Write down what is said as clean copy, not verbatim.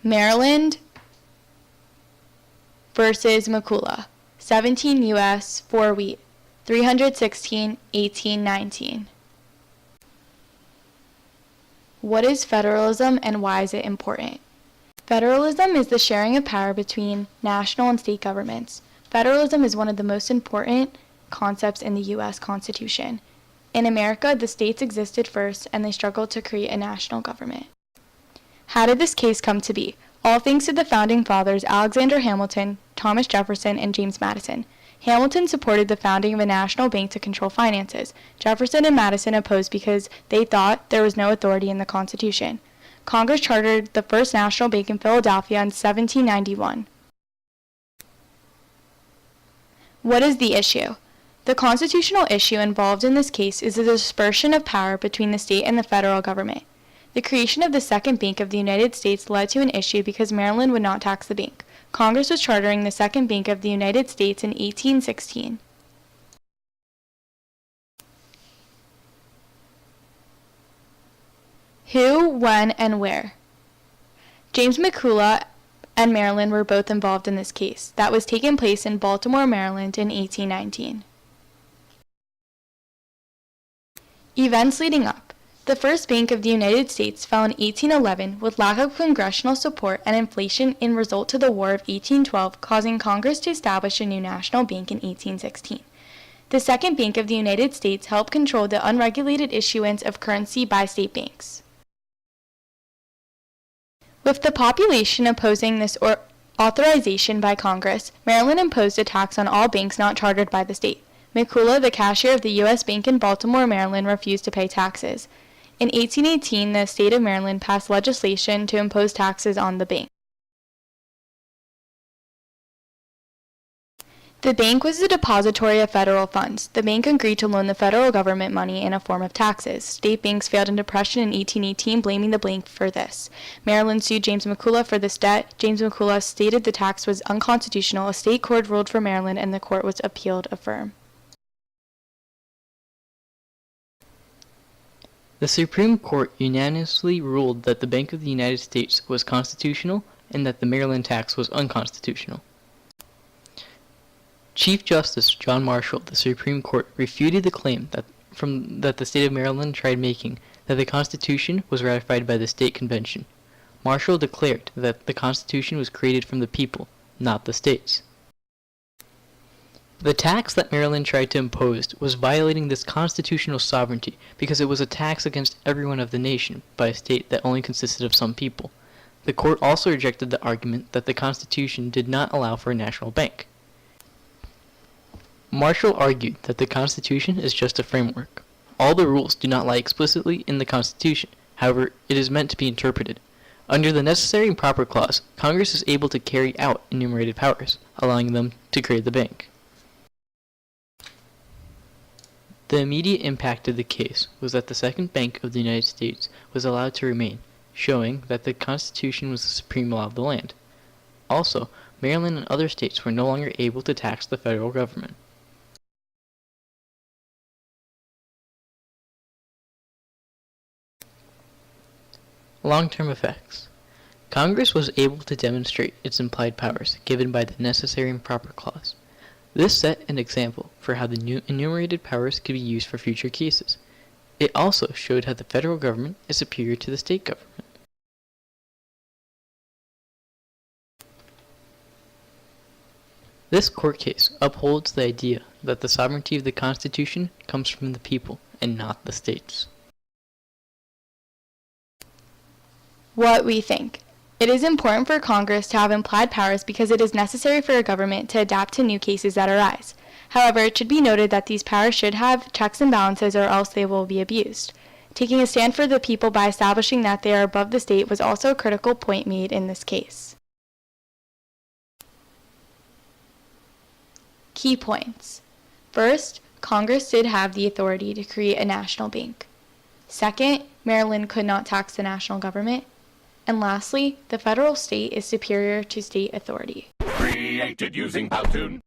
Maryland versus McCulloch, 17 U.S. for wheat, 316, 18, 19. What is federalism and why is it important? Federalism is the sharing of power between national and state governments. Federalism is one of the most important concepts in the U.S. Constitution. In America, the states existed first and they struggled to create a national government. How did this case come to be? All thanks to the founding fathers Alexander Hamilton, Thomas Jefferson, and James Madison. Hamilton supported the founding of a national bank to control finances. Jefferson and Madison opposed because they thought there was no authority in the Constitution. Congress chartered the first national bank in Philadelphia in 1791. What is the issue? The constitutional issue involved in this case is the dispersion of power between the state and the federal government. The creation of the Second Bank of the United States led to an issue because Maryland would not tax the bank. Congress was chartering the Second Bank of the United States in 1816. Who, when, and where? James McCulloch and Maryland were both involved in this case that was taking place in Baltimore, Maryland in 1819. Events leading up. The First Bank of the United States fell in 1811 with lack of congressional support and inflation in result to the War of 1812, causing Congress to establish a new national bank in 1816. The Second Bank of the United States helped control the unregulated issuance of currency by state banks. With the population opposing this authorization by Congress, Maryland imposed a tax on all banks not chartered by the state. McCulloch, the cashier of the U.S. Bank in Baltimore, Maryland, refused to pay taxes. In 1818, the state of Maryland passed legislation to impose taxes on the bank. The bank was the depository of federal funds. The bank agreed to loan the federal government money in a form of taxes. State banks failed in depression in 1818, blaming the bank for this. Maryland sued James McCulloch for this debt. James McCulloch stated the tax was unconstitutional. A state court ruled for Maryland, and the court was appealed affirm. The Supreme Court unanimously ruled that the Bank of the United States was constitutional and that the Maryland tax was unconstitutional. Chief Justice John Marshall of the Supreme Court refuted the claim that the state of Maryland tried making that the Constitution was ratified by the state convention. Marshall declared that the Constitution was created from the people, not the states. The tax that Maryland tried to impose was violating this constitutional sovereignty because it was a tax against everyone of the nation by a state that only consisted of some people. The court also rejected the argument that the Constitution did not allow for a national bank. Marshall argued that the Constitution is just a framework. All the rules do not lie explicitly in the Constitution, however, it is meant to be interpreted. Under the necessary and proper clause, Congress is able to carry out enumerated powers, allowing them to create the bank. The immediate impact of the case was that the Second Bank of the United States was allowed to remain, showing that the Constitution was the supreme law of the land. Also, Maryland and other states were no longer able to tax the federal government. Long-term effects. Congress was able to demonstrate its implied powers given by the necessary and proper clause. This set an example for how the new enumerated powers could be used for future cases. It also showed how the federal government is superior to the state government. This court case upholds the idea that the sovereignty of the Constitution comes from the people and not the states. What we think. It is important for Congress to have implied powers because it is necessary for a government to adapt to new cases that arise. However, it should be noted that these powers should have checks and balances or else they will be abused. Taking a stand for the people by establishing that they are above the state was also a critical point made in this case. Key points. First, Congress did have the authority to create a national bank. Second, Maryland could not tax the national government. And lastly, the federal state is superior to state authority. Created using Powtoon.